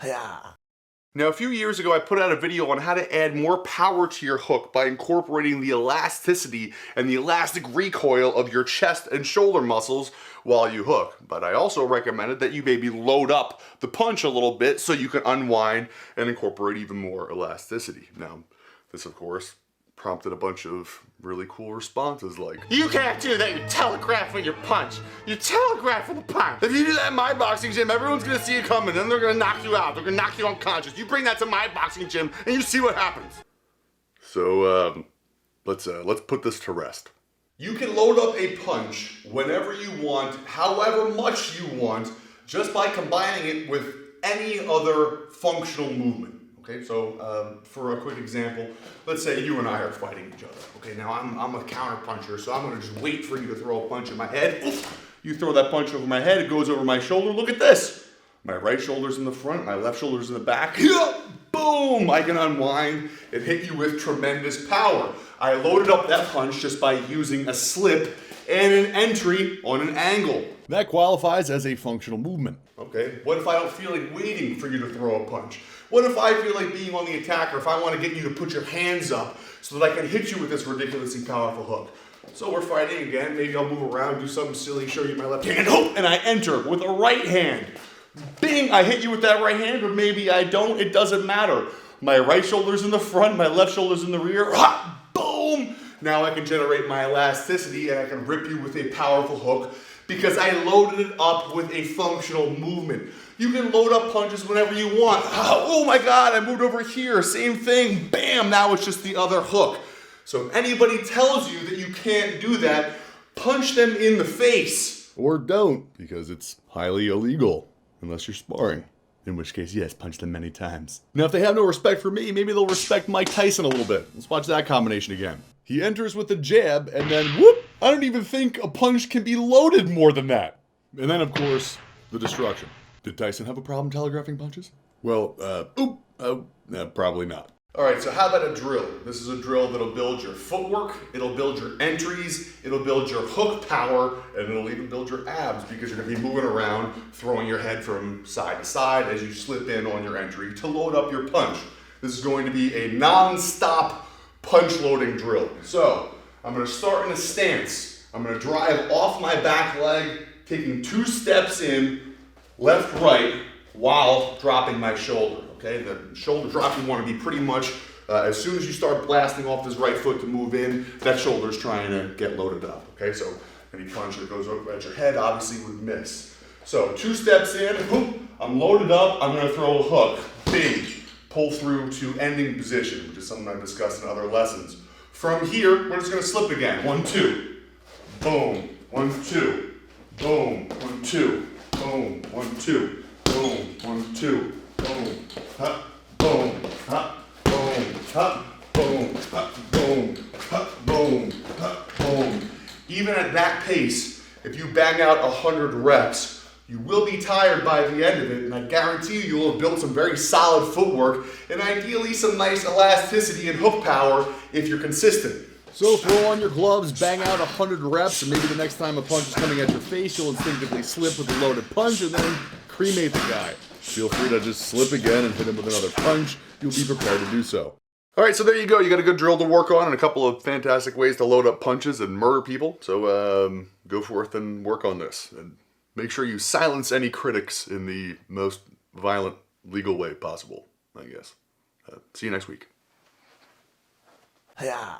Now, a few years ago, I put out a video on how to add more power to your hook by incorporating the elasticity and the elastic recoil of your chest and shoulder muscles while you hook. But I also recommended that you maybe load up the punch a little bit so you can unwind and incorporate even more elasticity. Now, this, of course, prompted a bunch of really cool responses like, "You can't do that, you're telegraphing your punch. You're telegraphing the punch. If you do that in my boxing gym, everyone's gonna see you coming and they're gonna knock you out. They're gonna knock you unconscious. You bring that to my boxing gym and you see what happens." So, let's put this to rest. You can load up a punch whenever you want, however much you want, just by combining it with any other functional movement. Okay, so for a quick example, let's say you and I are fighting each other. Okay, now I'm a counter puncher, so I'm gonna just wait for you to throw a punch at my head. You throw that punch over my head, it goes over my shoulder. Look at this. My right shoulder's in the front, my left shoulder's in the back. Boom! I can unwind and hit you with tremendous power. I loaded up that punch just by using a slip and an entry on an angle. That qualifies as a functional movement. Okay, what if I don't feel like waiting for you to throw a punch? What if I feel like being on the attacker, if I want to get you to put your hands up so that I can hit you with this ridiculously powerful hook? So we're fighting again, maybe I'll move around, do something silly, show you my left hand, and I enter with a right hand. Bing, I hit you with that right hand, or maybe I don't, it doesn't matter. My right shoulder's in the front, my left shoulder's in the rear, boom! Now I can generate my elasticity and I can rip you with a powerful hook because I loaded it up with a functional movement. You can load up punches whenever you want. Oh my God, I moved over here, same thing, bam, now it's just the other hook. So if anybody tells you that you can't do that, punch them in the face. Or don't, because it's highly illegal, unless you're sparring. In which case, yes, punch them many times. Now, if they have no respect for me, maybe they'll respect Mike Tyson a little bit. Let's watch that combination again. He enters with the jab, and then whoop! I don't even think a punch can be loaded more than that. And then, of course, the destruction. Did Tyson have a problem telegraphing punches? Well, probably not. All right, so how about a drill? This is a drill that'll build your footwork, it'll build your entries, it'll build your hook power, and it'll even build your abs because you're gonna be moving around, throwing your head from side to side as you slip in on your entry to load up your punch. This is going to be a non-stop punch loading drill. So, I'm gonna start in a stance. I'm gonna drive off my back leg, taking 2 steps in, left, right, while dropping my shoulder. Okay, the shoulder drop you want to be pretty much, as soon as you start blasting off this right foot to move in, that shoulder's trying to get loaded up. Okay, so any punch that goes over at your head obviously would miss. So 2 steps in, boom, I'm loaded up, I'm going to throw a hook, bing, pull through to ending position, which is something I've discussed in other lessons. From here, we're just going to slip again, 1, 2, boom, 1, 2, boom, 1, 2, boom, 1, 2, boom, 1, 2, boom, ha, boom, ha, boom, ha, boom, ha, boom, ha, boom, ha, boom. Even at that pace, if you bang out 100 reps, you will be tired by the end of it, and I guarantee you will have built some very solid footwork and ideally some nice elasticity and hook power if you're consistent. So throw on your gloves, bang out 100 reps, and maybe the next time a punch is coming at your face, you'll instinctively slip with a loaded punch and then cremate the guy. Feel free to just slip again and hit him with another punch. You'll be prepared to do so. All right, so there you go. You got a good drill to work on and a couple of fantastic ways to load up punches and murder people. So go forth and work on this. And make sure you silence any critics in the most violent, legal way possible, I guess. See you next week. Yeah.